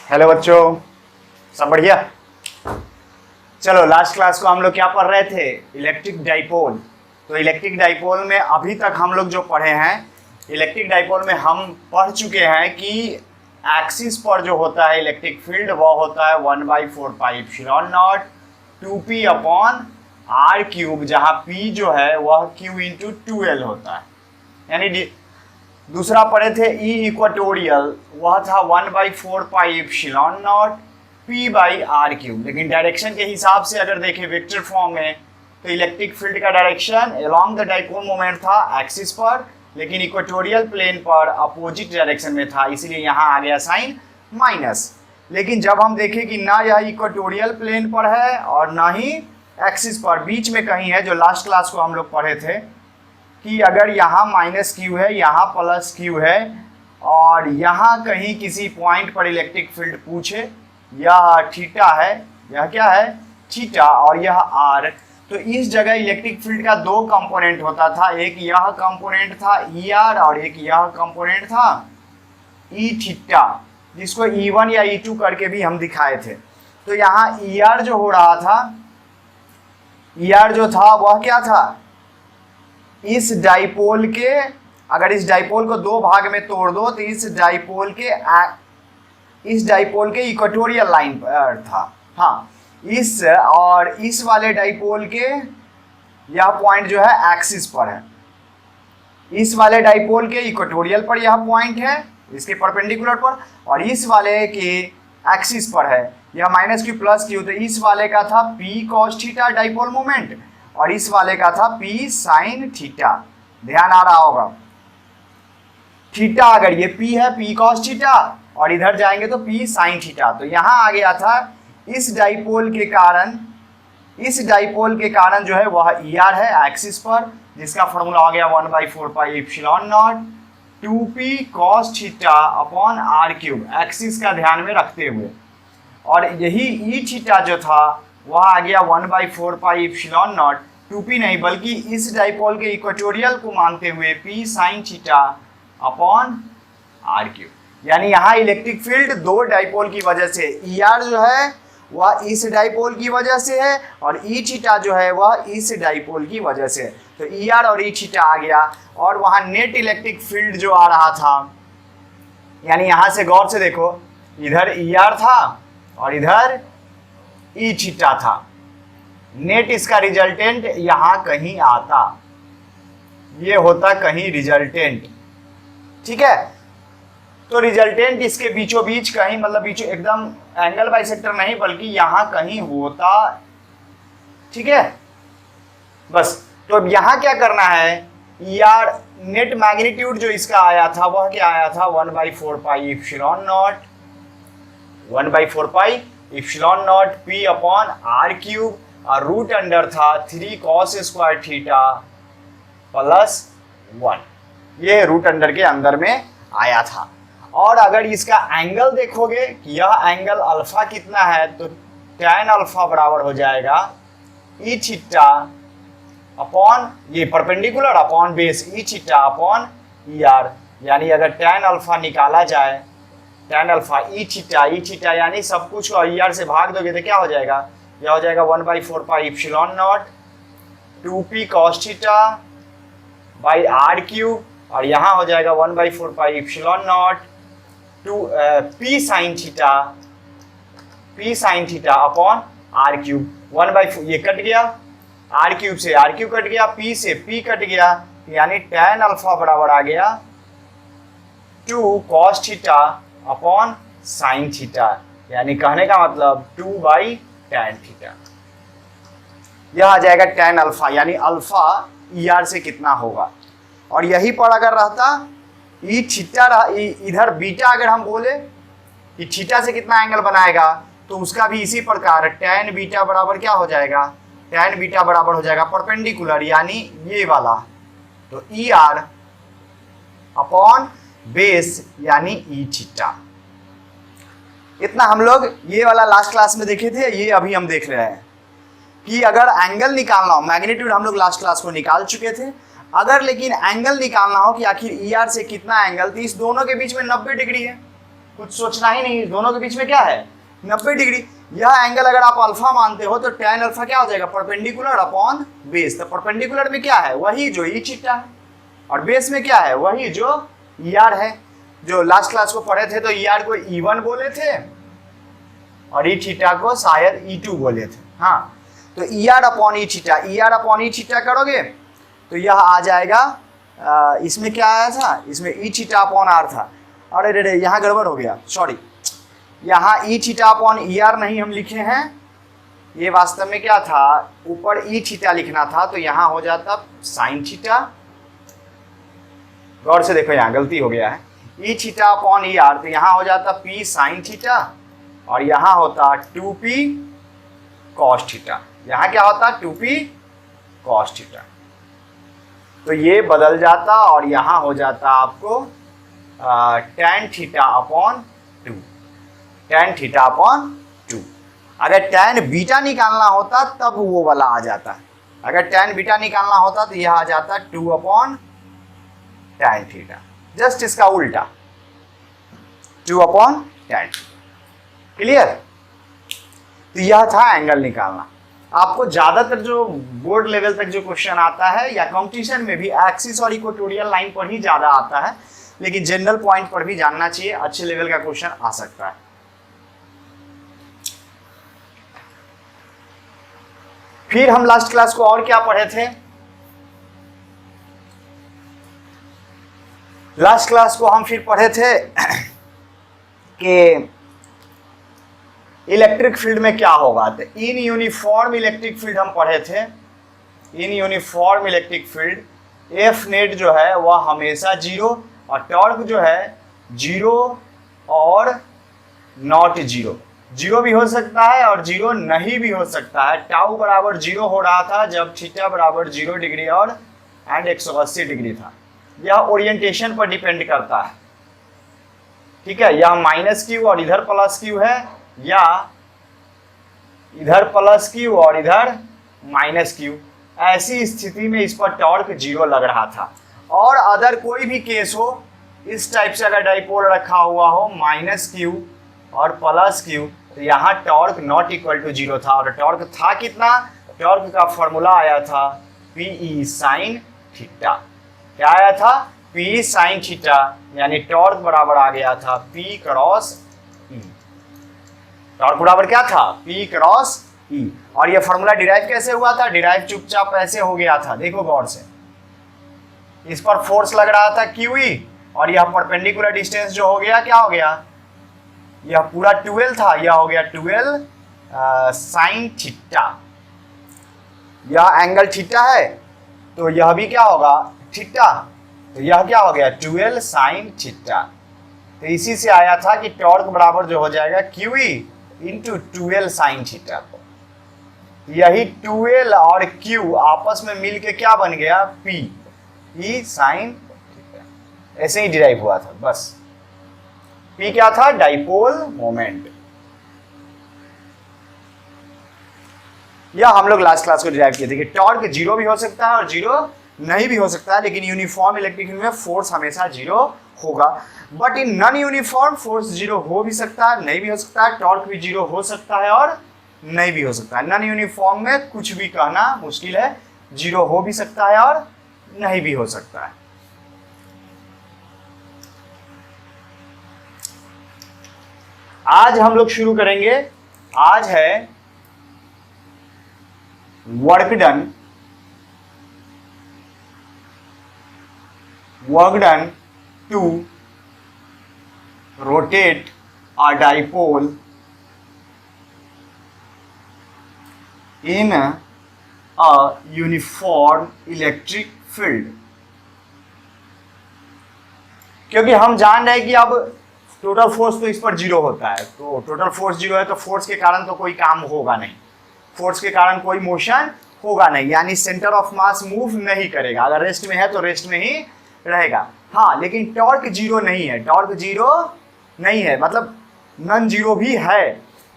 Hello बच्चों, सब बढ़िया। चलो, लास्ट क्लास को हम लोग क्या पढ़ रहे थे? Electric dipole. तो इलेक्ट्रिक डाइपोल में अभी तक हम लोग जो पढ़े हैं, इलेक्ट्रिक डाइपोल में हम पढ़ चुके हैं कि एक्सिस पर जो होता है इलेक्ट्रिक फील्ड वह होता है 1/4πε0 2p अपॉन r क्यूब, जहाँ p जो है वह q इंटू 2l होता है। यानी दूसरा पढ़े थे ई इक्वेटोरियल, वह था 1/4πε0 p/r³। लेकिन डायरेक्शन के हिसाब से अगर देखें वेक्टर फॉर्म में, तो इलेक्ट्रिक फील्ड का direction along the dipole moment था एक्सिस पर, लेकिन इक्वेटोरियल प्लेन पर अपोजिट डायरेक्शन में था, इसलिए यहाँ आ गया साइन माइनस। लेकिन जब हम देखें कि ना यह इक्वेटोरियल प्लेन पर है और ना ही एक्सिस पर, बीच में कहीं है, जो लास्ट क्लास को हम लोग पढ़े थे कि अगर यहाँ माइनस क्यू है, यहाँ प्लस क्यू है, और यहाँ कहीं किसी पॉइंट पर इलेक्ट्रिक फील्ड पूछे, यह थीटा है, यह क्या है? थीटा, और यह आर, तो इस जगह इलेक्ट्रिक फील्ड का दो कंपोनेंट होता था। एक यह कंपोनेंट था ई आर, और एक यह कंपोनेंट था ई थीटा, जिसको E1 या E2 करके भी हम दिखाए थे। तो यहाँ ई आर जो हो रहा था, ई आर जो था वह क्या था? इस डाइपोल के, अगर इस डाइपोल को दो भाग में तोड़ दो तो इस डाइपोल के इक्वेटोरियल लाइन पर था। हाँ, इस और इस वाले डाइपोल के यह पॉइंट जो है एक्सिस पर है, इस वाले डाइपोल के इक्वेटोरियल पर यह पॉइंट है, इसके परपेंडिकुलर पर, और इस वाले के एक्सिस पर है, यह माइनस क्यू प्लस क्यू। तो इस वाले का था p cos theta dipole moment, और इस वाले का था p sin थीटा। ध्यान आ रहा होगा, थीटा अगर ये p है, p cos थीटा, और इधर जाएंगे तो p sin थीटा। तो यहाँ आ गया था इस डाइपोल के कारण जो है वह ER है एक्सिस पर, जिसका फॉर्मूला आ गया 1/4πε0 2p cos theta upon r³ axis का ध्यान में रखते हुए। और यही ई थीटा जो था वह आ गया 1/4πε0 2p नहीं बल्कि इस डाइपोल के इक्वेटोरियल को मानते हुए p sin theta upon r³। यानी यहाँ इलेक्ट्रिक फील्ड दो डाइपोल की वजह से, ER जो है वह इस डाइपोल की वजह से है, और ई थीटा जो है वह इस डाइपोल की वजह से। तो ER और ई थीटा आ गया, और वहाँ नेट इलेक्ट्रिक फील्ड जो आ रहा था, यानी यहाँ से गौर से देखो, इधर ER था और इधर ई थीटा था, नेट इसका रिजल्टेंट यहाँ कहीं आता, ये होता कहीं रिजल्टेंट, ठीक है। तो रिजल्टेंट इसके बीचों बीच कहीं, मतलब बीचों एकदम एंगल बाइसेक्टर नहीं बल्कि यहाँ कहीं होता, ठीक है। बस, तो अब यहाँ क्या करना है, यार नेट मैग्नीट्यूड जो इसका आया था वह क्या आया था? 1/4πε0 p अपॉन r³ और रूट अंडर था 3 cos² थीटा प्लस 1, ये रूट अंडर के अंदर में आया था। और अगर इसका एंगल देखोगे कि यह एंगल अल्फा कितना है, तो tan अल्फा बराबर हो जाएगा ई थीटा अपॉन ये perpendicular upon base E theta upon E R. यानी अगर tan अल्फा निकाला जाए, tan अल्फा ई थीटा यानी सब कुछ को ई आर से भाग दोगे तो क्या हो जाएगा? यह हो जाएगा 1/4πε0 2p cos theta by r³, और यहाँ हो जाएगा 1/4πε0 p sin theta upon r³। 1/4 ये कट गया, r³ से r³ कट गया, p से p कट गया, यानी tan अल्फा बराबर आ गया 2 cos theta upon sin theta. यानी कहने का मतलब 2/tan थीटा, यह आ जाएगा tan अल्फा, यानी अल्फा ER से कितना होगा। और यही पर अगर रहता ई थीटा, इधर बीटा अगर हम बोले कि थीटा से कितना एंगल बनाएगा, तो उसका भी इसी प्रकार tan बीटा बराबर क्या हो जाएगा? tan बीटा बराबर हो जाएगा परपेंडिकुलर, यानी ये वाला, तो ER अपॉन बेस यानी ई थीटा। इतना हम लोग ये वाला लास्ट क्लास में देखे थे, ये अभी हम देख रहे हैं कि अगर एंगल निकालना हो, मैग्नीट्यूड हम लोग लास्ट क्लास को निकाल चुके थे, अगर लेकिन एंगल निकालना हो कि आखिर ER से कितना एंगल, तो इस दोनों के बीच में 90 डिग्री है, कुछ सोचना ही नहीं, दोनों के बीच में क्या है 90 डिग्री। यह एंगल अगर आप अल्फा मानते हो तो tan अल्फा क्या हो जाएगा परपेंडिकुलर अपॉन बेस। तो परपेंडिकुलर में क्या है वही जो ई थीटा है और बेस में क्या है वही जो ई आर है। जो लास्ट क्लास को पढ़े थे तो ई आर को E1 बोले थे और ई थीटा को शायद E2 बोले थे। हाँ, तो E R upon E theta, E R upon E theta करोगे तो यह आ जाएगा इसमें क्या आया था, इसमें ई थीटा अपॉन आर था। अरे रे यहाँ गड़बड़ हो गया, सॉरी, यहाँ E theta upon E R नहीं हम लिखे हैं, ये वास्तव में क्या था ऊपर ई थीटा लिखना था, तो यहाँ हो जाता साइन थीटा। गौर से देखो यहाँ गलती हो गया है, E theta upon E R, तो यहाँ हो जाता पी साइन थीटा और यहाँ होता 2p कॉस थीटा। यहाँ क्या होता 2p कॉस थीटा, तो ये बदल जाता और यहाँ हो जाता आपको tan theta upon 2, tan theta upon 2। अगर tan बीटा निकालना होता तब वो वाला आ जाता, अगर tan बीटा निकालना होता तो यह आ जाता 2 अपॉन tan थीटा, जस्ट इसका उल्टा 2 अपॉन tan। क्लियर? तो यह था एंगल निकालना। आपको ज्यादातर जो बोर्ड लेवल तक जो क्वेश्चन आता है या कंपटीशन में भी एक्सिस और इक्वेटोरियल लाइन पर ही ज्यादा आता है, लेकिन जनरल पॉइंट पर भी जानना चाहिए, अच्छे लेवल का क्वेश्चन आ सकता है। फिर हम लास्ट क्लास को और क्या पढ़े थे, लास्ट क्लास को हम फिर पढ़े थे कि इलेक्ट्रिक फील्ड में क्या होगा। तो इन यूनिफॉर्म इलेक्ट्रिक फील्ड हम पढ़े थे, इन uniform electric field F net जो है वह हमेशा जीरो और टॉर्क जो है जीरो और नॉट जीरो, जीरो भी हो सकता है और जीरो नहीं भी हो सकता है। टाउ बराबर जीरो हो रहा था जब थीटा बराबर 0 डिग्री और एंड 180 डिग्री था। यह ओरिएंटेशन पर डिपेंड करता है, ठीक है। यह माइनस क्यू और इधर प्लस क्यू है, या इधर प्लस क्यू और इधर माइनस क्यू। ऐसी स्थिति में इस पर टॉर्क 0 लग रहा था। और अदर कोई भी केस हो, इस टाइप से अगर डाइपोल रखा हुआ हो माइनस क्यू और प्लस क्यू, तो यहाँ टॉर्क नॉट इक्वल टू 0 था। और टॉर्क था कितना, टॉर्क का फॉर्मूला आया था पी साइन थीटा। क्या आया था, पी साइन थीटा, यानी टॉर्क बराबर आ गया था पी क्रॉस ई। टॉर्क बराबर क्या था, पी क्रॉस ई। और ये फॉर्मूला डिराइव कैसे हुआ था, डिराइव चुपचाप ऐसे हो गया था, देखो गौर से। इस पर फोर्स लग रहा था QE और यह परपेंडिकुलर डिस्टेंस जो हो गया, क्या हो गया, यह पूरा 12 था, यह हो गया 12 साइन थीटा। यह एंगल थीटा है तो यह भी क्या होगा थीटा, तो यह क्या हो गया 12 साइन थीटा। तो इसी से आया था कि टॉर्क बराबर जो हो जाएगा QE इंटू 12 साइन थीटा। यही 12 और Q आपस में मिल के क्या बन गया P ई साइन थीटा। ऐसे ही डिराइव हुआ था बस। P क्या था, डाइपोल मोमेंट। यह हम लोग लास्ट क्लास को डिराइव किए थे कि टॉर्क 0 भी हो सकता है और 0 नहीं भी हो सकता है, लेकिन यूनिफॉर्म इलेक्ट्रिक फील्ड में फोर्स हमेशा 0 होगा। But in non uniform force 0 हो भी सकता है, नहीं भी हो सकता है, टॉर्क भी 0 हो सकता है और नहीं भी हो सकता है। नॉन यूनिफॉर्म में कुछ भी कहना मुश्किल है, 0 हो भी सकता है और नहीं भी हो सकता है। आज हम लोग शुरू करेंगे, आज है work done to rotate a dipole in a uniform electric field। क्योंकि हम जान रहे हैं कि अब टोटल फोर्स तो इस पर 0 होता है, तो टोटल फोर्स 0 है तो फोर्स के कारण तो कोई काम होगा नहीं, फोर्स के कारण कोई मोशन होगा नहीं, यानी सेंटर ऑफ मास मूव नहीं करेगा। अगर रेस्ट में है तो रेस्ट में ही रहेगा। हाँ, लेकिन टॉर्क 0 नहीं है, टॉर्क 0 नहीं है, मतलब नॉन 0 भी है।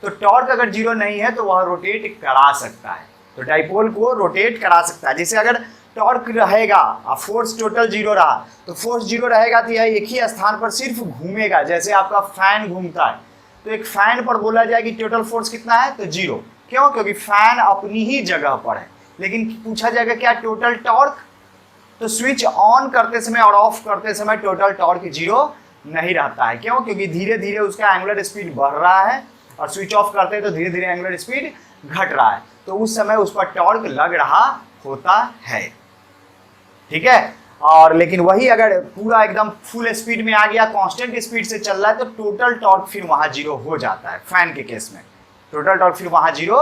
तो टॉर्क अगर 0 नहीं है तो वह रोटेट करा सकता है, तो डाइपोल को रोटेट करा सकता है। जैसे अगर टॉर्क रहेगा और फोर्स टोटल जीरो रहा, तो फोर्स जीरो रहेगा तो यह एक ही स्थान पर सिर्फ घूमेगा, जैसे आपका फैन घूमता है। तो एक फैन पर बोला जाए कि टोटल फोर्स कितना है, तो जीरो। क्यों? क्योंकि फैन अपनी ही जगह पर है। लेकिन पूछा जाएगा क्या टोटल टॉर्क, तो स्विच ऑन करते समय और ऑफ करते समय टोटल टॉर्क जीरो नहीं रहता है। क्यों? क्योंकि धीरे धीरे उसका एंगुलर स्पीड बढ़ रहा है और स्विच ऑफ करते हैं तो धीरे धीरे एंगुलर स्पीड घट रहा है, तो उस समय उस पर टॉर्क लग रहा होता है। ठीक है। और लेकिन वही अगर पूरा एकदम फुल स्पीड में आ गया, कांस्टेंट स्पीड से चल रहा है, तो टोटल टॉर्क फिर वहां जीरो हो जाता है। फैन के केस में टोटल टॉर्क फिर वहां जीरो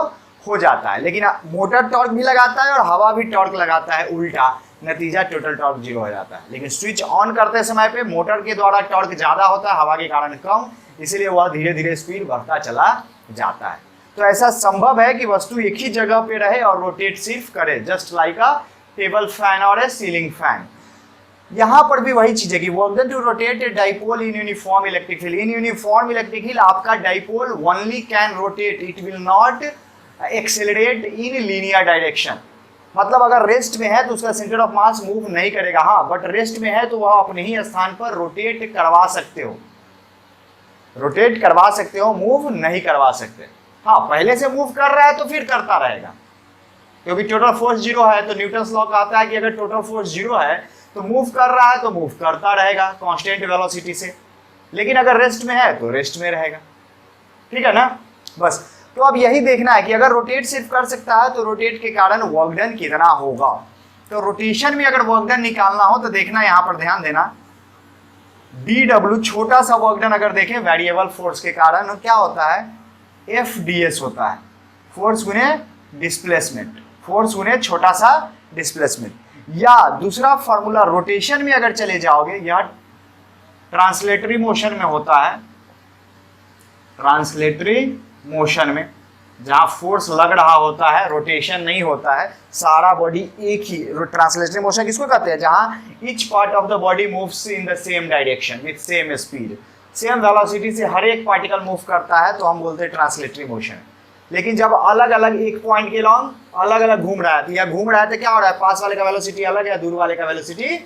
हो जाता है। लेकिन मोटर टॉर्क भी लगाता है और हवा भी टॉर्क लगाता है, उल्टा नतीजा टोटल टॉर्क जीरो हो जाता है। लेकिन स्विच ऑन करते समय पे मोटर के द्वारा टॉर्क ज्यादा होता है, हवा के कारण कम, इसलिए वह धीरे धीरे स्पीड बढ़ता चला जाता है। तो ऐसा संभव है कि वस्तु एक ही जगह पे रहे और रोटेट सिर्फ करे, जस्ट लाइक अ टेबल फैन और ए सीलिंग फैन। यहां पर भी वही चीज है कि work done to rotate a dipole in uniform electric field. In uniform electric field आपका dipole only can rotate, it will not accelerate in linear direction. मतलब अगर रेस्ट में है तो उसका सेंटर ऑफ मास मूव नहीं करेगा, हाँ, बट रेस्ट में है तो वह अपने ही स्थान पर रोटेट करवा सकते हो, रोटेट करवा सकते हो, मूव नहीं करवा सकते। हाँ, पहले से मूव कर रहा है तो फिर करता रहेगा, क्योंकि टोटल फोर्स जीरो है। तो न्यूटन्स लॉ कहता है कि अगर टोटल फोर्स जीरो है तो मूव कर रहा है तो मूव करता रहेगा कांस्टेंट वेलोसिटी से। लेकिन अगर रेस्ट में है तो रेस्ट में रहेगा। ठीक है ना। बस तो अब यही देखना है कि अगर रोटेट सिर्फ कर सकता है तो रोटेट के कारण वर्क डन कितना होगा। तो रोटेशन में अगर वर्क डन निकालना हो तो देखना, यहाँ पर ध्यान देना, dw छोटा सा वर्क डन अगर देखें वेरिएबल फोर्स के कारण क्या होता है, FDS होता है, फोर्स गुने डिस्प्लेसमेंट, फोर्स गुने छोटा सा डिस्प्लेसमेंट। या दूसरा फॉर्मूला रोटेशन में अगर चले जाओगे, यह ट्रांसलेटरी मोशन में होता है, ट्रांसलेटरी मोशन में जहां फोर्स लग रहा होता है, रोटेशन नहीं होता है, सारा बॉडी एक ही। ट्रांसलेटरी मोशन किसको कहते हैं, जहां each part of the body moves in the same direction with same speed, same velocity से हर एक पार्टिकल मूव करता है, तो हम बोलते हैं ट्रांसलेटरी मोशन। लेकिन जब अलग अलग एक पॉइंट के लॉन्ग अलग अलग घूम रहा है, तो यह घूम रहा है तो क्या हो रहा है, पास वाले का वेलोसिटी अलग है, दूर वाले का वेलोसिटी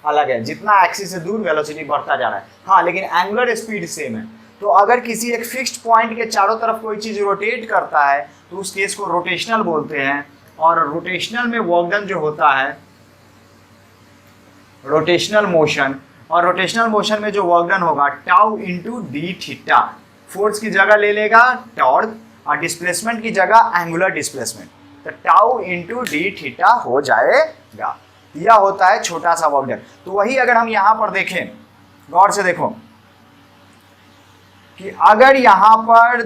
अलग है, जितना एक्सिस से दूर वेलोसिटी बढ़ता जा रहा है। हाँ, लेकिन एंगुलर स्पीड सेम है। तो अगर किसी एक फिक्स्ड पॉइंट के चारों तरफ कोई चीज रोटेट करता है तो उस केस को रोटेशनल बोलते हैं। और रोटेशनल में वर्क डन जो होता है, रोटेशनल मोशन, और रोटेशनल मोशन में जो वर्क डन होगा tau into D theta, force की जगह ले लेगा टॉर्क और डिस्प्लेसमेंट की जगह एंगुलर डिस्प्लेसमेंट, तो टाउ इंटू डी थीटा हो जाएगा। यह होता है छोटा सा वर्क डन। तो वही अगर हम यहां पर देखें, गौर से देखो कि अगर यहां पर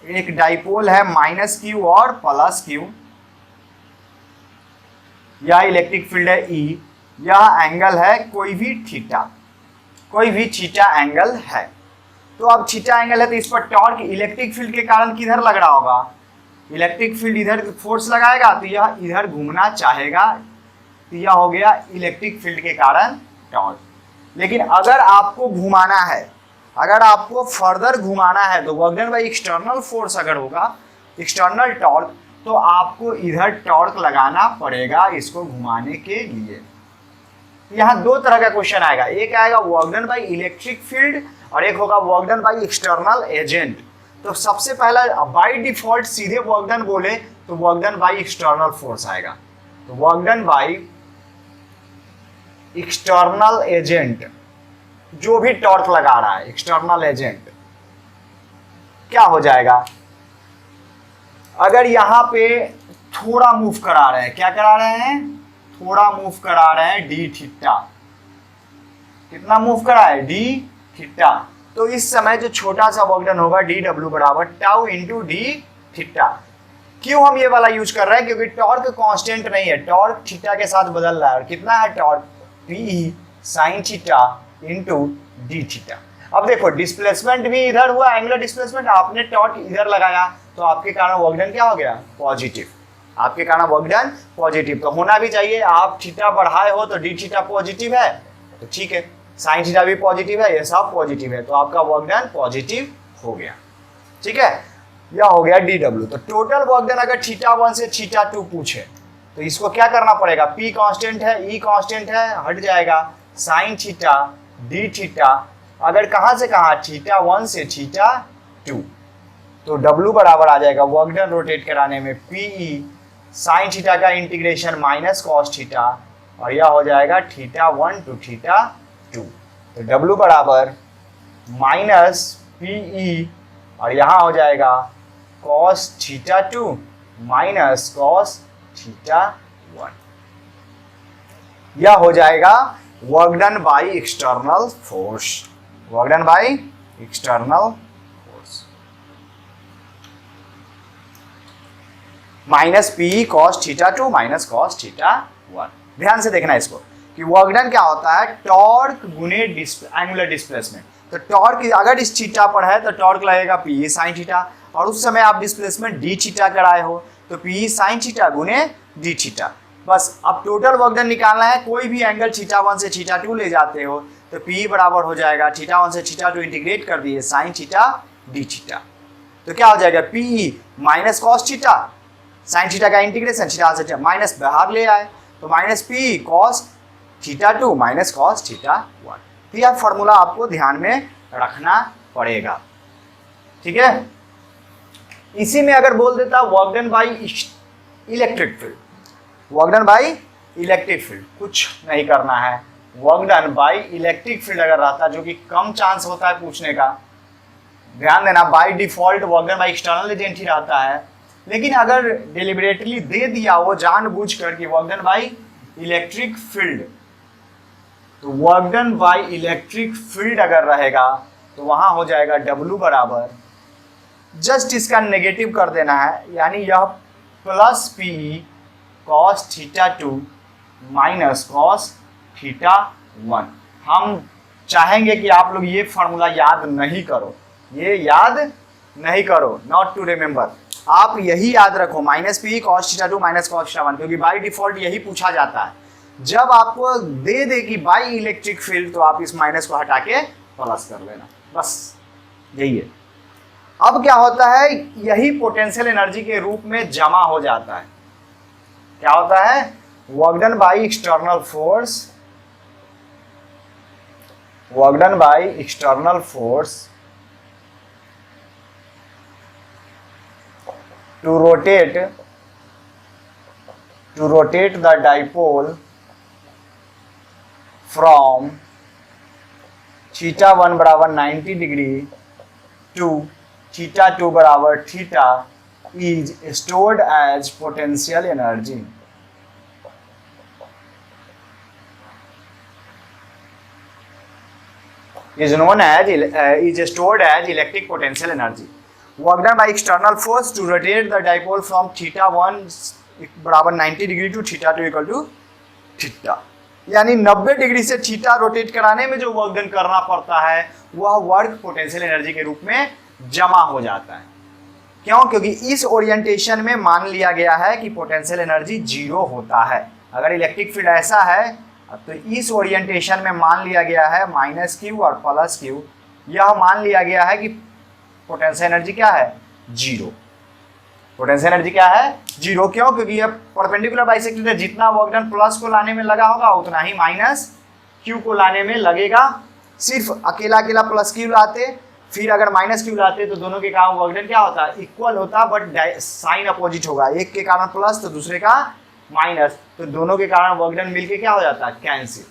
एक डाइपोल है -q और +q, यह इलेक्ट्रिक फील्ड है E, यह एंगल है कोई भी थीटा, कोई भी थीटा एंगल है। तो अब थीटा एंगल है तो इस पर टॉर्क इलेक्ट्रिक फील्ड के कारण किधर लग रहा होगा, इलेक्ट्रिक फील्ड इधर फोर्स लगाएगा तो यह इधर घूमना चाहेगा, तो यह हो गया इलेक्ट्रिक फील्ड के कारण टॉर्क। लेकिन अगर आपको घुमाना है, अगर आपको फर्दर घुमाना है, तो work done by external force अगर होगा, एक्सटर्नल टॉर्क, तो आपको इधर टॉर्क लगाना पड़ेगा इसको घुमाने के लिए। यहाँ दो तरह का क्वेश्चन आएगा, एक आएगा work done by electric field और एक होगा work done by external agent. तो सबसे पहला बाय डिफॉल्ट सीधे वर्क डन बोले तो work done by external force आएगा। तो work done by external agent, जो भी टॉर्क लगा रहा है एक्सटर्नल एजेंट, क्या हो जाएगा, अगर यहां पे थोड़ा मूव करा रहे हैं, क्या करा रहे हैं, थोड़ा मूव करा रहे हैं डी थीटा, कितना मूव करा है, डी थीटा, तो इस समय जो छोटा सा वर्क डन होगा dw बराबर टाउ इंटू डी थीटा। क्यों हम ये वाला यूज कर रहे हैं, क्योंकि टॉर्क कांस्टेंट नहीं है, टॉर्क थीटा के साथ बदल रहा है। और कितना है torque, P sine theta into D theta. अब देखो डिस्प्लेसमेंट भी इधर हुआ, एंगुलर डिस्प्लेसमेंट, आपने टॉर्क इधर लगाया तो आपके कारण वर्क डन क्या हो गया, पॉजिटिव, आपके कारण वर्क डन पॉजिटिव। तो होना भी चाहिए, आप थीटा बढ़ाए हो तो डी थीटा पॉजिटिव है तो ठीक है, साइन थीटा भी पॉजिटिव है, ये सब पॉजिटिव है, तो आपका वर्क डन पॉजिटिव हो गया। ठीक है, यह हो गया dw। तो टोटल वर्क डन अगर θ1 से θ2 पूछे तो इसको क्या करना पड़ेगा, P कांस्टेंट है, E कांस्टेंट है, हट जाएगा, साइन थीटा डी थीटा, अगर कहां से कहां, θ1 से θ2, तो W बराबर आ जाएगा वर्क डन रोटेट कराने में PE साइन थीटा का इंटीग्रेशन माइनस कॉस थीटा, और यह हो जाएगा θ1 to θ2, तो W बराबर माइनस PE और यहाँ हो जाएगा कॉस θ2 माइनस कॉस θ1, यह हो जाएगा work done by external force, work done by external force, minus P cos θ2 minus cos θ1। ध्यान से देखना इसको कि वर्क डन क्या होता है, टॉर्क गुने एंगुलर डिस्प्लेसमेंट। तो टॉर्क अगर इस थीटा पर है तो टॉर्क लगेगा पी साइन थीटा, और उस समय आप डिस्प्लेसमेंट डी थीटा कराए हो तो पी साइन थीटा गुने डी थीटा। बस अब टोटल वर्क डन निकालना है, कोई भी एंगल θ1 से θ2 ले जाते हो तो पी बराबर हो जाएगा θ1 से θ2 इंटीग्रेट कर दिए साइन थीटा डी थीटा, तो क्या हो जाएगा P minus cos theta, sine theta का इंटीग्रेशन थीटा से माइनस बाहर ले आए तो minus P cos θ2 minus cos θ1। तो यह फॉर्मूला आपको ध्यान में रखना पड़ेगा, ठीक है। इसी में अगर बोल देता work done by electric field, work done by electric field, कुछ नहीं करना है, work done by electric field अगर रहता, जो कि कम चांस होता है पूछने का, ध्यान देना, by default work done by external agent ही रहता है, लेकिन अगर डिलिबरेटली दे दिया वो जानबूझकर कि work done by electric field, तो work done by electric field अगर रहेगा तो वहां हो जाएगा W बराबर, जस्ट इसका नेगेटिव कर देना है, यानी यह plus P cos θ2 minus cos θ1। हम चाहेंगे कि आप लोग ये फॉर्मूला याद नहीं करो, ये याद नहीं करो, नॉट टू रिमेंबर, आप यही याद रखो minus P cos θ2 minus cos θ1, क्योंकि बाई डिफॉल्ट यही पूछा जाता है। जब आपको दे दे कि बाई इलेक्ट्रिक फील्ड तो आप इस माइनस को हटा के प्लस कर लेना, बस यही है। अब क्या होता है, यही पोटेंशियल एनर्जी के रूप में जमा हो जाता है, क्या होता है, work done by external force, work done by external force to rotate the dipole from θ1 बराबर 90 डिग्री टू θ2 बराबर theta is stored as potential energy, is known as is stored as electric potential energy, work done by external force to rotate the dipole from θ1 बराबर 90 degree to θ2 equal to theta, यानी 90 degree से theta rotate कराने में जो work done करना पड़ता है वह वर्क पोटेंशियल एनर्जी के रूप में जमा हो जाता है। क्यों? क्योंकि इस ओरिएंटेशन में मान लिया गया है कि पोटेंशियल एनर्जी जीरो होता है। अगर इलेक्ट्रिक फील्ड ऐसा है तो इस ओरिएंटेशन में मान लिया गया है माइनस क्यू और प्लस क्यू, यह मान लिया गया है कि पोटेंशियल एनर्जी क्या है, जीरो। पोटेंशियल एनर्जी क्या है, जीरो। क्यों? क्योंकि यह परपेंडिकुलर बाइसेक्टर है, जितना वर्क डन प्लस को लाने में लगा होगा उतना ही माइनस क्यू को लाने में लगेगा। सिर्फ अकेला अकेला प्लस क्यू लाते, फिर अगर माइनस क्यू लाते तो दोनों के कारण वर्क डन क्या होता, इक्वल होता, बट साइन अपोजिट होगा, एक के कारण प्लस तो दूसरे का माइनस, तो दोनों के कारण वर्क डन मिलके क्या हो जाता, कैंसिल,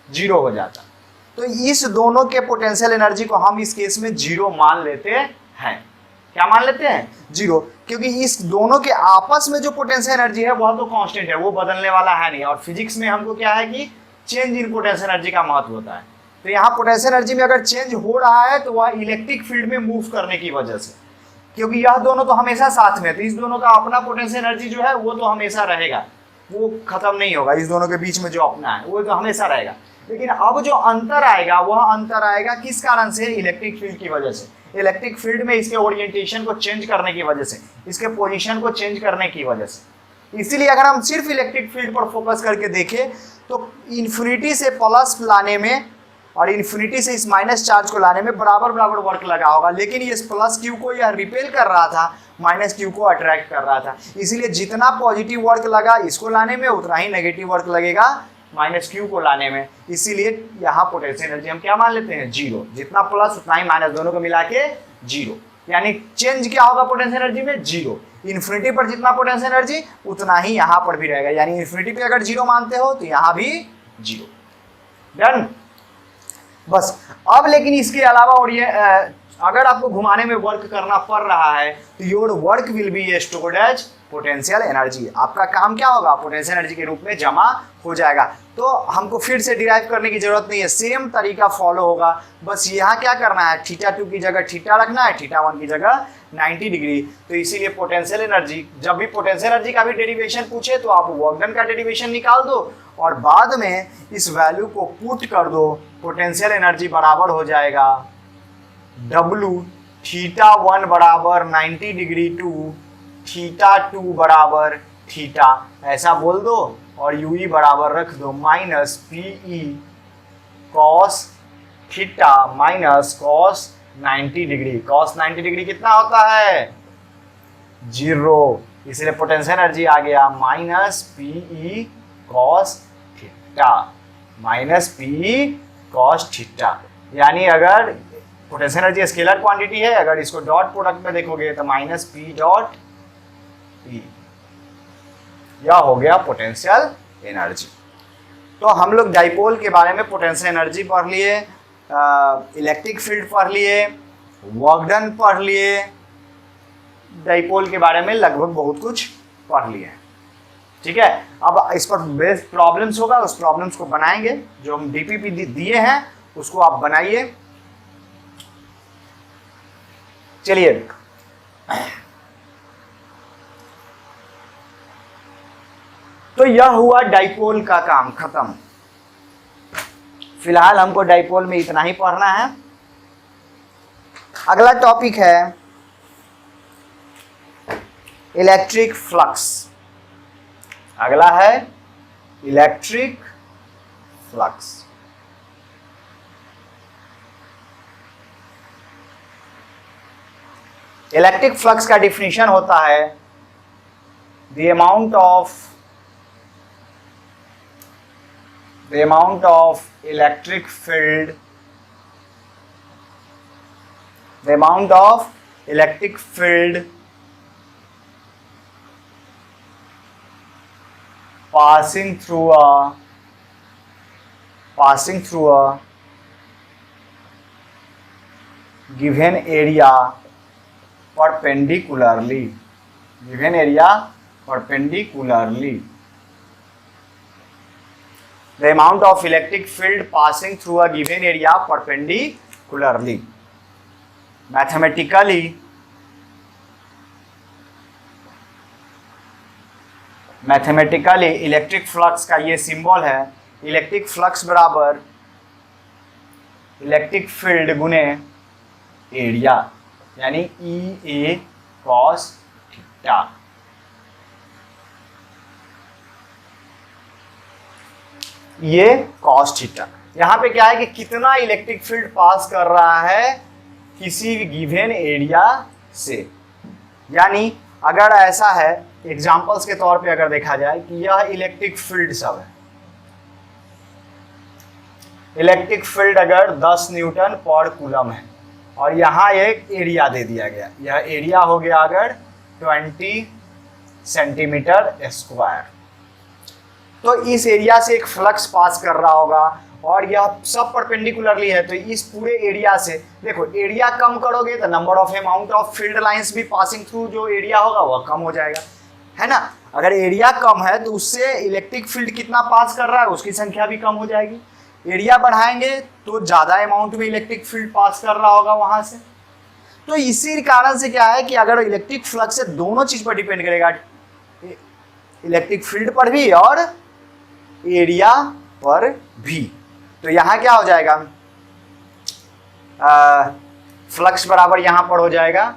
जीरो हो जाता। तो इस दोनों के पोटेंशियल एनर्जी को हम इस केस में जीरो मान लेते हैं। क्या मान लेते हैं, जीरो, क्योंकि इस दोनों के आपस में जो पोटेंशियल एनर्जी है वह तो कांस्टेंट है, वो बदलने वाला है नहीं। और फिजिक्स में हमको क्या है कि चेंज इन पोटेंशियल एनर्जी का महत्व होता है। तो यहाँ पोटेंशियल एनर्जी में अगर चेंज हो रहा है तो वह इलेक्ट्रिक फील्ड में मूव करने की वजह से, क्योंकि यह दोनों तो हमेशा साथ में, तो इस दोनों का अपना पोटेंशियल एनर्जी जो है वो तो हमेशा रहेगा, वो खत्म नहीं होगा। इस दोनों के बीच में जो अपना है वो तो हमेशा रहेगा। लेकिन अब जो अंतर आएगा वह अंतर आएगा किस कारण से, इलेक्ट्रिक फील्ड की वजह से। इलेक्ट्रिक फील्ड में इसके ओरिएंटेशन को चेंज करने की वजह से, इसके पोजीशन को चेंज करने की वजह से। इसीलिए अगर हम सिर्फ इलेक्ट्रिक फील्ड पर फोकस करके देखें तो इन्फिनिटी से प्लस लाने में और इन्फिनिटी से इस माइनस चार्ज को लाने में बराबर बराबर वर्क लगा होगा, लेकिन ये प्लस क्यू को यह रिपेल कर रहा था, माइनस क्यू को अट्रैक्ट कर रहा था। इसीलिए जितना पॉजिटिव वर्क लगा इसको लाने में उतना ही नेगेटिव वर्क लगेगा माइनस क्यू को लाने में। इसीलिए यहाँ पोटेंशियल एनर्जी हम क्या मान लेते हैं, जीरो। जितना प्लस उतना ही माइनस, दोनों को मिला के जीरो। यानी चेंज क्या होगा पोटेंशियल एनर्जी में, जीरो। इन्फिनिटी पर जितना पोटेंशियल एनर्जी उतना ही यहाँ पर भी रहेगा, यानी इन्फिनिटी पे अगर जीरो मानते हो तो यहाँ भी जीरो। डन। बस अब लेकिन इसके अलावा और ये अगर आपको घुमाने में वर्क करना पड़ रहा है तो your work will be stored as potential energy. आपका काम क्या होगा, पोटेंशियल एनर्जी के रूप में जमा हो जाएगा। तो हमको फिर से डिराइव करने की जरूरत नहीं है, सेम तरीका फॉलो होगा। बस यहाँ क्या करना है, θ2 की जगह थीटा रखना है, θ1 की जगह 90 डिग्री। तो इसीलिए पोटेंशियल एनर्जी, जब भी पोटेंशियल एनर्जी का भी डेरिवेशन पूछे तो आप वर्क डन का डेरिवेशन निकाल दो और बाद में इस वैल्यू को पुट कर दो। पोटेंशियल एनर्जी बराबर हो जाएगा W θ1 बराबर 90 डिग्री टू θ2 बराबर थीटा, ऐसा बोल दो और UE बराबर रख दो minus PE cos theta minus cos 90 degree. Cos 90 degree कितना होता है, जीरो। इसलिए पोटेंशियल एनर्जी आ गया minus PE cos theta minus PE cos theta. यानी अगर पोटेंशियल एनर्जी स्केलर क्वांटिटी है, अगर इसको डॉट प्रोडक्ट में देखोगे तो माइनस P डॉट E, यह हो गया पोटेंशियल एनर्जी। तो हम लोग डाइपोल के बारे में पोटेंशियल एनर्जी पढ़ लिए, इलेक्ट्रिक फील्ड पढ़ लिए, वर्क डन पढ़ लिए, डाइपोल के बारे में लगभग बहुत कुछ पढ़ लिए। ठीक है, अब इस पर बेस्ड प्रॉब्लम्स होगा, उस प्रॉब्लम्स को बनाएंगे। जो हम डीपीपी दिए हैं उसको आप बनाइए। चलिए तो यह हुआ डाइपोल का काम खत्म। फिलहाल हमको डाइपोल में इतना ही पढ़ना है। अगला टॉपिक है इलेक्ट्रिक फ्लक्स। अगला है इलेक्ट्रिक फ्लक्स। इलेक्ट्रिक फ्लक्स का डिफिनीशन होता है the amount of electric field, the amount of electric field passing through a given area perpendicularly, the amount of electric field passing through a given area perpendicularly. Mathematically electric flux का ये symbol है, electric flux बराबर electric field गुने area, यानी EA cos theta. ये cos theta. यहाँ पे क्या है कि कितना इलेक्ट्रिक फील्ड पास कर रहा है किसी गिवन एरिया से। यानी अगर ऐसा है, एग्जांपल्स के तौर पे अगर देखा जाए कि यह इलेक्ट्रिक फील्ड सब है, इलेक्ट्रिक फील्ड अगर 10 न्यूटन पर कूलम है और यहाँ एक एरिया दे दिया गया, यह एरिया हो गया अगर 20 सेंटीमीटर स्क्वायर, तो इस एरिया से एक फ्लक्स पास कर रहा होगा और यह सब परपेंडिकुलरली है। तो इस पूरे एरिया से देखो, एरिया कम करोगे तो number of amount of field lines भी पासिंग थ्रू जो एरिया होगा वह कम हो जाएगा, है ना। अगर एरिया कम है तो उससे इलेक्ट्रिक फील्ड कितना पास कर रहा है उसकी संख्या भी कम हो जाएगी। एरिया बढ़ाएंगे तो ज्यादा अमाउंट में इलेक्ट्रिक फील्ड पास कर रहा होगा वहां से। तो इसी कारण से क्या है कि अगर इलेक्ट्रिक फ्लक्स से दोनों चीज पर डिपेंड करेगा, इलेक्ट्रिक फील्ड पर भी और एरिया पर भी। तो यहाँ क्या हो जाएगा, फ्लक्स बराबर यहाँ पर हो जाएगा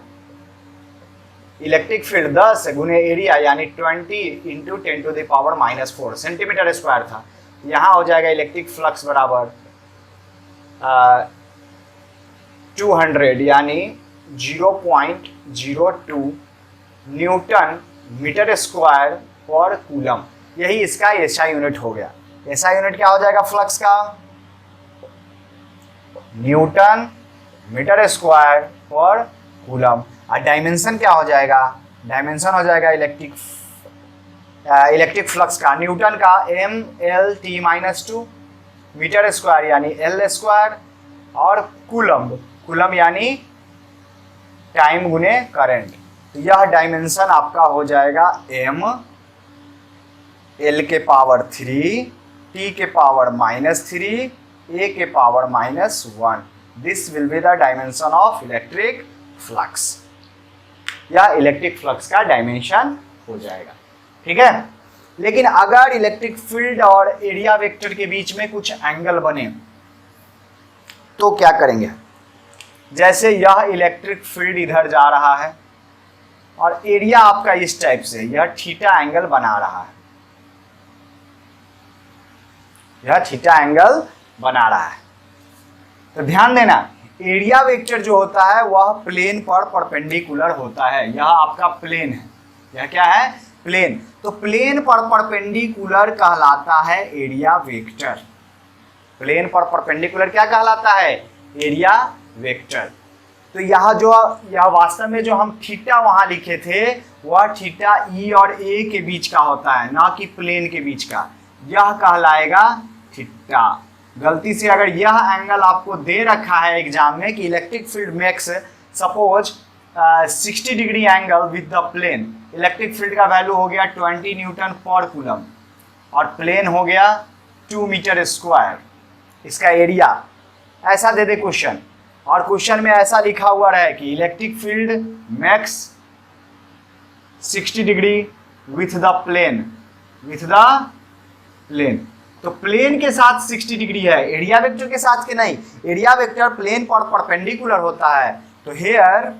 इलेक्ट्रिक फील्ड 10 गुने एरिया, यानी 20 इंटू 10⁻⁻⁴ सेंटीमीटर स्क्वायर था। यहाँ हो जाएगा इलेक्ट्रिक फ्लक्स बराबर 200 यानी 0.02 न्यूटन मीटर स्क्वायर पर कूलम, यही इसका एसआई यूनिट हो गया। एसआई यूनिट क्या हो जाएगा फ्लक्स का? न्यूटन मीटर स्क्वायर पर कूलम। और डायमेंशन क्या हो जाएगा? डायमेंशन हो जाएगा इलेक्ट्रिक फ्लक्स का, न्यूटन का mL/t-2, मीटर स्क्वायर यानी L स्क्वायर, और कूलम यानी टाइम गुने करंट। तो यह डायमेंशन आपका हो जाएगा m L के पावर 3 t के पावर -3 a के power -1। This will be the dimension of electric flux. यह इलेक्ट्रिक फ्लक्स का डायमेंशन हो जाएगा, ठीक है। लेकिन अगर इलेक्ट्रिक फील्ड और एरिया वेक्टर के बीच में कुछ एंगल बने तो क्या करेंगे? जैसे यह इलेक्ट्रिक फील्ड इधर जा रहा है और एरिया आपका इस टाइप से, यह थीटा एंगल बना रहा है, यह थीटा एंगल बना रहा है। तो ध्यान देना, एरिया वेक्टर जो होता है वह प्लेन पर परपेंडिकुलर होता है। यह आपका प्लेन है, यह क्या है? प्लेन। तो प्लेन पर परपेंडिकुलर कहलाता है एरिया वेक्टर। प्लेन पर परपेंडिकुलर क्या कहलाता है? Area vector. तो यह वास्तव में जो हम थीटा वहां लिखे थे वह थीटा ई और ए के बीच का होता है, ना कि प्लेन के बीच का। यह कहलाएगा थीटा। गलती से अगर यह एंगल आपको दे रखा है एग्जाम में कि electric field makes suppose 60 degree angle with the plane, electric field का वैल्यू हो गया 20 न्यूटन पर कूलम और प्लेन हो गया 2 मीटर स्क्वायर, इसका एरिया ऐसा दे दे क्वेश्चन, और क्वेश्चन में ऐसा लिखा हुआ रहे कि electric field makes 60 degree with the plane, तो प्लेन के साथ 60 डिग्री है, एरिया वेक्टर के साथ के नहीं। एरिया वेक्टर प्लेन पर परपेंडिकुलर होता है। तो हेयर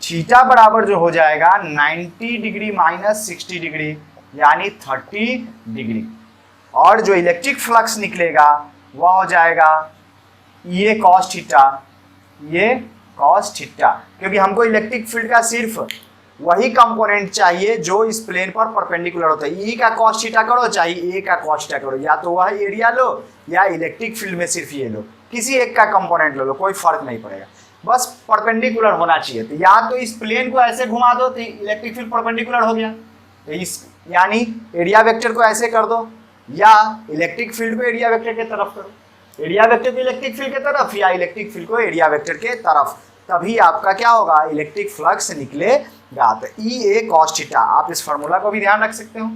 थीटा बराबर जो हो जाएगा 90 डिग्री माइनस 60 डिग्री यानी 30 डिग्री, और जो इलेक्ट्रिक फ्लक्स निकलेगा वह हो जाएगा ये कॉस थीटा, ये कॉस थीटा, क्योंकि हमको इलेक्ट्रिक फील्ड का सिर्फ वही कंपोनेंट चाहिए जो इस प्लेन पर परपेंडिकुलर होता है। ई का कॉस थीटा करो चाहे ए का कॉस थीटा करो, या तो वह एरिया लो या इलेक्ट्रिक फील्ड में सिर्फ ये लो, किसी एक का कंपोनेंट लो, कोई फर्क नहीं पड़ेगा, बस परपेंडिकुलर होना चाहिए। तो या तो इस प्लेन को ऐसे घुमा दो तो इलेक्ट्रिक फील्ड परपेंडिकुलर हो गया, तो इस यानी एरिया वेक्टर को ऐसे कर दो, या इलेक्ट्रिक फील्ड को एरिया वेक्टर के तरफ करो, एरिया वेक्टर को इलेक्ट्रिक फील्ड के तरफ या इलेक्ट्रिक फील्ड को एरिया वेक्टर के तरफ, तभी आपका क्या होगा? इलेक्ट्रिक फ्लक्स निकलेगा। तो ई ए कॉस थीटा, आप इस फॉर्मूला को भी ध्यान रख सकते हो।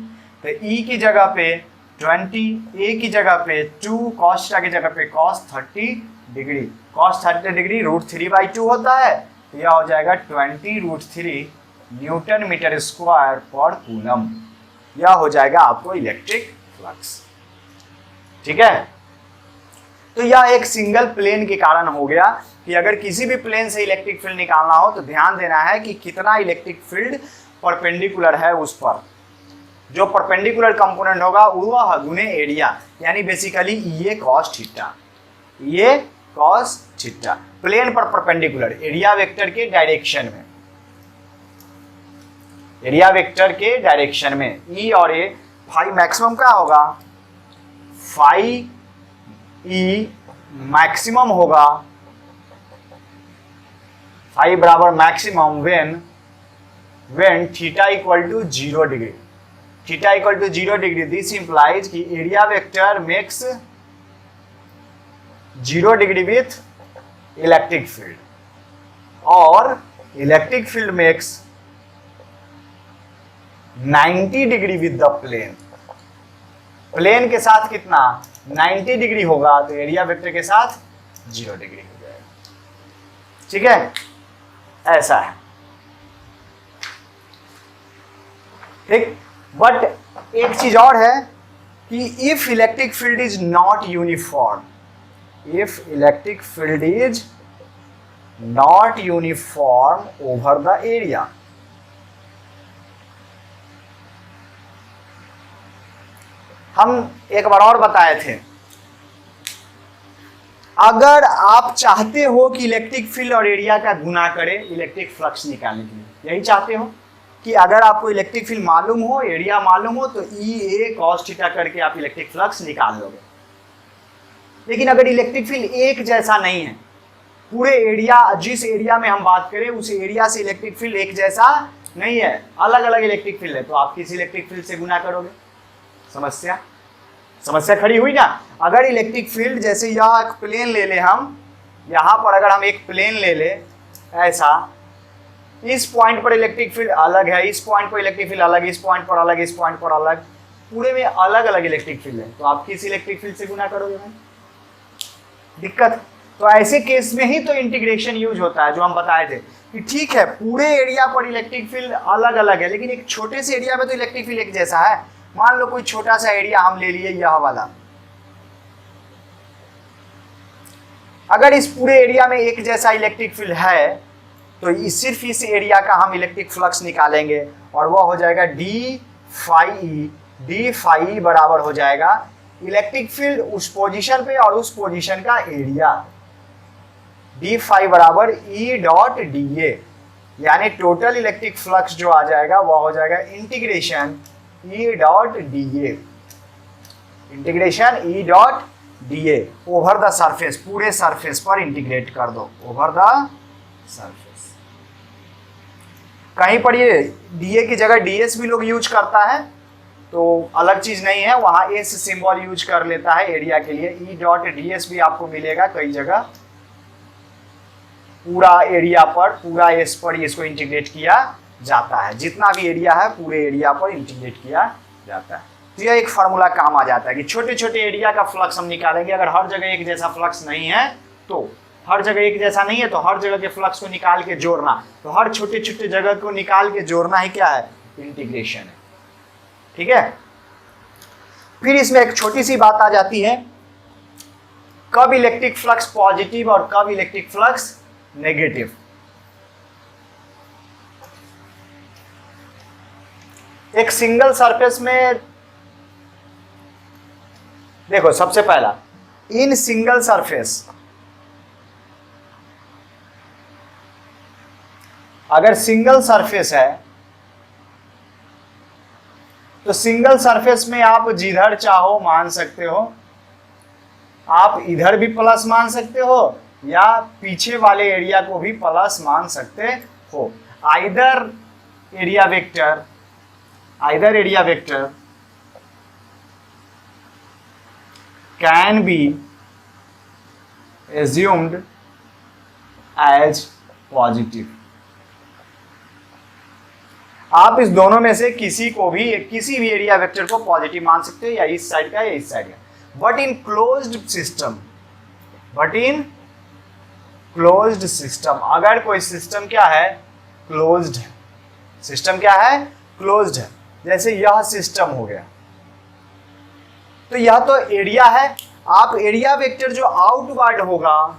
तो ई की जगह पे 20, ए की जगह पे 2, कॉस थीटा की जगह पे कॉस 30 डिग्री, कॉस 30 डिग्री √3/2 होता है, तो यह हो जाएगा 20√3 न्यूटन मीटर स्क्वायर पर कूलम। यह हो जाएगा आपको इलेक्ट्रिक फ्लक्स, ठीक है। तो यह एक सिंगल प्लेन के कारण हो गया कि अगर किसी भी प्लेन से इलेक्ट्रिक फील्ड निकालना हो तो ध्यान देना है कि कितना इलेक्ट्रिक फील्ड परपेंडिकुलर है उस पर, जो परपेंडिकुलर कंपोनेंट होगा वह गुने एरिया, यानी बेसिकली ये कॉस थीटा, ये कॉस थीटा, प्लेन पर परपेंडिकुलर एरिया वेक्टर के डायरेक्शन में, एरिया वेक्टर के डायरेक्शन में ई और ए। फाई मैक्सिमम क्या होगा? फाई ई मैक्सिमम होगा, फाई बराबर maximum when theta equal to 0 degree, theta equal to 0 degree. This implies कि area vector makes 0 degree with electric field और electric field makes 90 degree with the plane. Plane के साथ कितना? 90 degree होगा, तो area vector के साथ 0 डिग्री हो जाएगा, ठीक है। ऐसा है, ठीक। बट एक चीज और है कि if electric field is not uniform, if electric field is not uniform over the area, हम एक बार और बताए थे अगर आप चाहते हो कि इलेक्ट्रिक फील्ड और एरिया का गुना करे इलेक्ट्रिक फ्लक्स निकालने के लिए, यही चाहते हो कि अगर आपको इलेक्ट्रिक फील्ड मालूम हो, एरिया मालूम हो, तो ई ए कॉस थीटा करके आप इलेक्ट्रिक फ्लक्स निकाल लोगे। लेकिन अगर इलेक्ट्रिक फील्ड एक जैसा नहीं है, पूरे एरिया, जिस एरिया में हम बात करें उस एरिया से इलेक्ट्रिक फील्ड एक जैसा नहीं है, अलग अलग इलेक्ट्रिक फील्ड है, तो आप किस इलेक्ट्रिक फील्ड से गुना करोगे? समस्या खड़ी हुई ना। अगर इलेक्ट्रिक फील्ड, जैसे यह एक प्लेन ले ले हम, यहाँ पर अगर हम एक प्लेन ले ले ऐसा, इस पॉइंट पर इलेक्ट्रिक फील्ड अलग है, इस पॉइंट पर इलेक्ट्रिक फील्ड अलग, इस पॉइंट पर अलग, इस पॉइंट पर अलग, पूरे में अलग अलग इलेक्ट्रिक फील्ड है, तो आप किस इलेक्ट्रिक फील्ड से गुना करोगे भाई? दिक्कत। तो ऐसे केस में ही तो इंटीग्रेशन यूज होता है, जो हम बताए थे कि ठीक है पूरे एरिया पर इलेक्ट्रिक फील्ड अलग अलग है, लेकिन एक छोटे से एरिया में तो इलेक्ट्रिक फील्ड एक जैसा है। मान लो कोई छोटा सा एरिया हम ले लिए यह वाला, अगर इस पूरे एरिया में एक जैसा इलेक्ट्रिक फील्ड है तो सिर्फ इस एरिया का हम इलेक्ट्रिक फ्लक्स निकालेंगे और वह हो जाएगा डी फाई बराबर हो जाएगा इलेक्ट्रिक फील्ड उस पोजीशन पे और उस पोजीशन का एरिया, डी फाई बराबर ई डॉट डी ए, यानी टोटल इलेक्ट्रिक फ्लक्स जो आ जाएगा वह हो जाएगा integration E dot D A, integration E dot D A over the surface, पूरे सरफेस पर इंटीग्रेट कर दो, ओवर द सरफेस। कहीं पर ये डीए की जगह डीएस भी लोग यूज करता है, तो अलग चीज नहीं है, वहां एस सिंबल यूज कर लेता है एरिया के लिए। ई डॉट डीएस भी आपको मिलेगा कई जगह, पूरा एरिया पर, पूरा एस पर इसको इंटीग्रेट किया जाता है, जितना भी एरिया है पूरे एरिया पर इंटीग्रेट किया जाता है। तो यह एक फार्मूला काम आ जाता है कि छोटे छोटे एरिया का फ्लक्स हम निकालेंगे। अगर हर जगह एक जैसा फ्लक्स नहीं है, तो हर जगह एक जैसा नहीं है तो हर जगह के फ्लक्स को निकाल के जोड़ना, तो हर छोटे छोटे जगह को निकाल के जोड़ना ही क्या है? इंटीग्रेशन है। ठीक है। फिर इसमें एक छोटी सी बात आ जाती है, कब इलेक्ट्रिक फ्लक्स पॉजिटिव और कब इलेक्ट्रिक फ्लक्स नेगेटिव। एक सिंगल सरफेस में देखो, सबसे पहला इन सिंगल सरफेस, अगर सिंगल सरफेस है तो सिंगल सरफेस में आप जिधर चाहो मान सकते हो, आप इधर भी प्लस मान सकते हो या पीछे वाले एरिया को भी प्लस मान सकते हो। Either area vector can be assumed as positive. आप इस दोनों में से किसी भी एरिया वेक्टर को पॉजिटिव मान सकते हो, या इस साइड का या इस साइड का। बट इन क्लोज्ड सिस्टम, अगर कोई सिस्टम क्या है? क्लोज्ड है। सिस्टम क्या है? क्लोज्ड है। जैसे यह सिस्टम हो गया, तो यह तो एरिया है, आप एरिया वेक्टर जो आउटवर्ड होगा,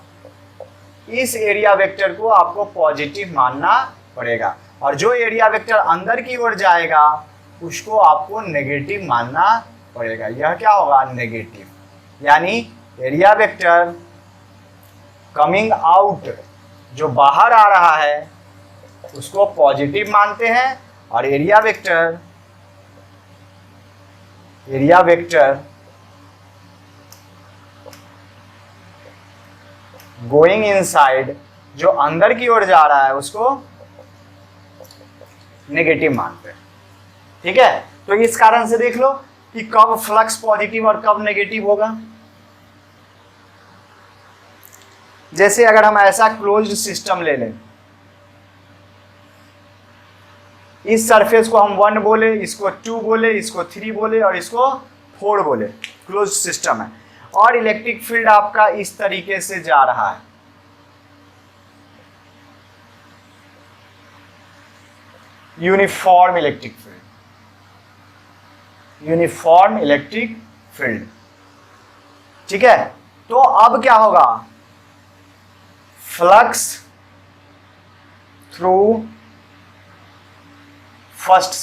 इस एरिया वेक्टर को आपको पॉजिटिव मानना पड़ेगा, और जो एरिया वेक्टर अंदर की ओर जाएगा उसको आपको नेगेटिव मानना पड़ेगा। यह क्या होगा? नेगेटिव। यानी एरिया वेक्टर कमिंग आउट, जो बाहर आ रहा है, उसको पॉजिटिव मानते हैं, और एरिया वेक्टर गोइंग इनसाइड, जो अंदर की ओर जा रहा है, उसको नेगेटिव मानते हैं। ठीक है। तो इस कारण से देख लो कि कब फ्लक्स पॉजिटिव और कब नेगेटिव होगा। जैसे अगर हम ऐसा क्लोज्ड सिस्टम ले लें, इस सरफेस को हम 1 बोले, इसको 2 बोले, इसको 3 बोले और इसको 4 बोले, क्लोज्ड सिस्टम है, और इलेक्ट्रिक फील्ड आपका इस तरीके से जा रहा है। Uniform electric field. ठीक है। तो अब क्या होगा? फ्लक्स थ्रू फर्स्ट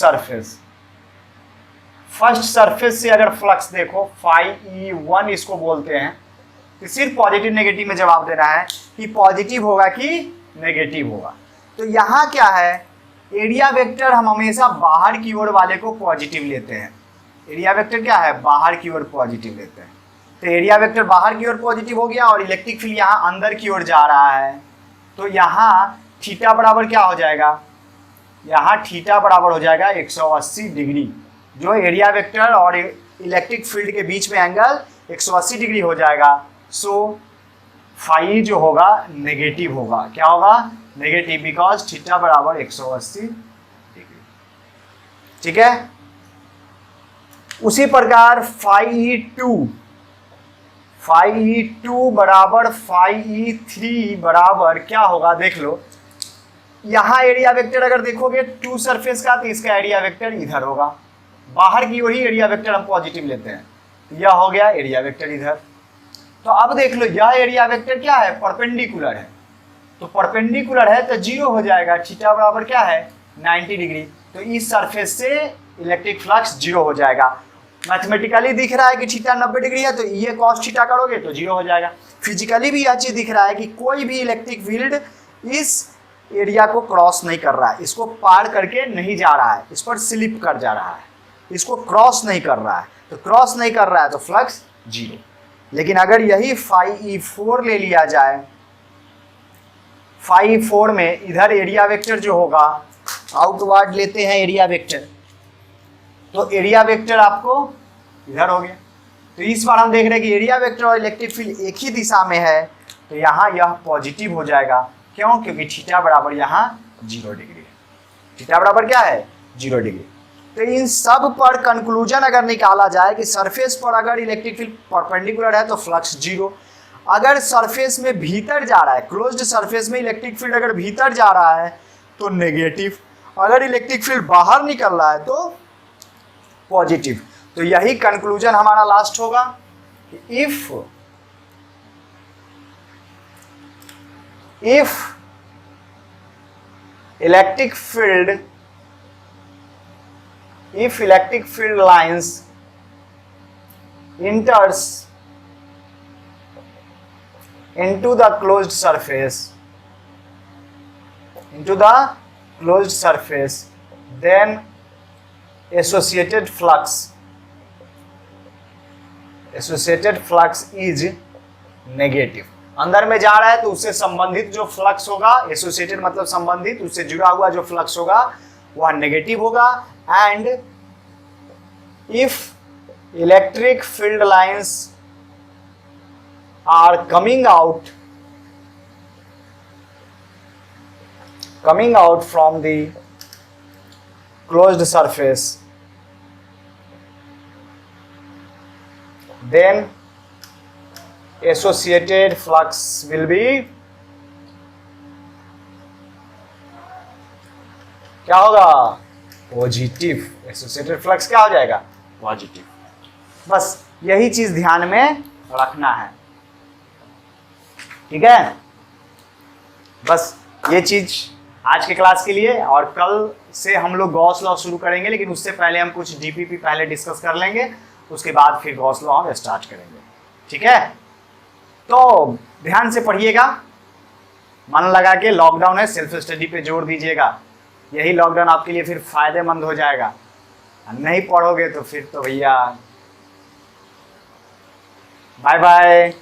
सरफेस से अगर फ्लक्स देखो, फाई E1 इसको बोलते हैं, तो सिर्फ पॉजिटिव नेगेटिव में जवाब देना है कि पॉजिटिव होगा कि नेगेटिव होगा। तो यहाँ क्या है, एरिया वेक्टर हम हमेशा बाहर की ओर वाले को पॉजिटिव लेते हैं। एरिया वेक्टर क्या है, बाहर की ओर पॉजिटिव लेते हैं। तो एरिया वेक्टर बाहर की ओर पॉजिटिव हो गया और इलेक्ट्रिक फील्ड यहाँ अंदर की ओर जा रहा है। तो यहाँ थीटा बराबर क्या हो जाएगा, यहाँ थीटा बराबर हो जाएगा 180 डिग्री। जो एरिया वेक्टर और इलेक्ट्रिक फील्ड के बीच में एंगल 180 डिग्री हो जाएगा। सो फाई जो होगा नेगेटिव होगा। क्या होगा, नेगेटिव, बिकॉज थीटा बराबर 180 डिग्री। ठीक है। उसी प्रकार फाई टू बराबर फाई थ्री बराबर क्या होगा, देख लो। यहाँ एरिया वेक्टर अगर देखोगे टू सरफेस का, तो इसका एरिया वेक्टर इधर होगा। बाहर की ओर ही एरिया वेक्टर हम पॉजिटिव लेते हैं। यह हो गया एरिया वेक्टर इधर। तो अब देख लो, यह एरिया वेक्टर क्या है, परपेंडिकुलर है। तो परपेंडिकुलर है तो जीरो हो जाएगा। थीटा बराबर क्या है, 90 डिग्री। तो इस सरफेस से इलेक्ट्रिक फ्लक्स जीरो हो जाएगा। मैथमेटिकली दिख रहा है कि थीटा 90 डिग्री है, तो ये कॉस थीटा करोगे तो जीरो हो जाएगा। फिजिकली भी यह चीज दिख रहा है कि कोई भी इलेक्ट्रिक फील्ड इस एरिया को क्रॉस नहीं कर रहा है, इसको पार करके नहीं जा रहा है, इस पर स्लिप कर जा रहा है, इसको क्रॉस नहीं कर रहा है। तो क्रॉस नहीं कर रहा है तो फ्लक्स जीरो। लेकिन अगर यही φe4 ले लिया जाए, φe4 में इधर एरिया वेक्टर जो होगा, आउटवर्ड लेते हैं एरिया वेक्टर, तो एरिया वेक्टर आपको इधर हो गया। तो इस बार हम देख रहे हैं कि एरिया वेक्टर और इलेक्ट्रिक फील्ड एक ही दिशा में है, तो यहाँ यह पॉजिटिव हो जाएगा। क्यों, क्योंकि थीटा बराबर यहाँ 0 डिग्री है। थीटा बराबर क्या है, 0 डिग्री। तो इन सब पर कंक्लूजन अगर निकाला जाए कि सरफेस पर अगर इलेक्ट्रिक फील्ड परपेंडिकुलर है तो फ्लक्स जीरो। अगर सरफेस में भीतर जा रहा है, क्लोज्ड सरफेस में इलेक्ट्रिक फील्ड अगर भीतर जा रहा है तो नेगेटिव, अगर इलेक्ट्रिक फील्ड बाहर निकल रहा है तो पॉजिटिव। तो यही कंक्लूजन हमारा लास्ट होगा कि if electric field lines enters into the closed surface, then associated flux is negative। अंदर में जा रहा है तो उससे संबंधित जो फ्लक्स होगा, एसोसिएटेड मतलब संबंधित, उससे जुड़ा हुआ जो फ्लक्स होगा वह नेगेटिव होगा। And if electric field lines are coming out from the closed surface, then associated flux will be क्या होगा, पॉजिटिव। एसोसिएटेड फ्लक्स क्या हो जाएगा, पॉजिटिव। बस यही चीज ध्यान में रखना है। ठीक है, बस ये चीज आज के क्लास के लिए। और कल से हम लोग गॉस लॉ शुरू करेंगे, लेकिन उससे पहले हम कुछ डीपीपी पहले डिस्कस कर लेंगे, उसके बाद फिर गॉस लॉ हम स्टार्ट करेंगे। ठीक है, तो ध्यान से पढ़िएगा, मन लगा के। लॉकडाउन है, सेल्फ स्टडी पे जोर दीजिएगा। यही लॉकडाउन आपके लिए फिर फायदेमंद हो जाएगा। नहीं पढ़ोगे तो फिर तो भैया बाय बाय।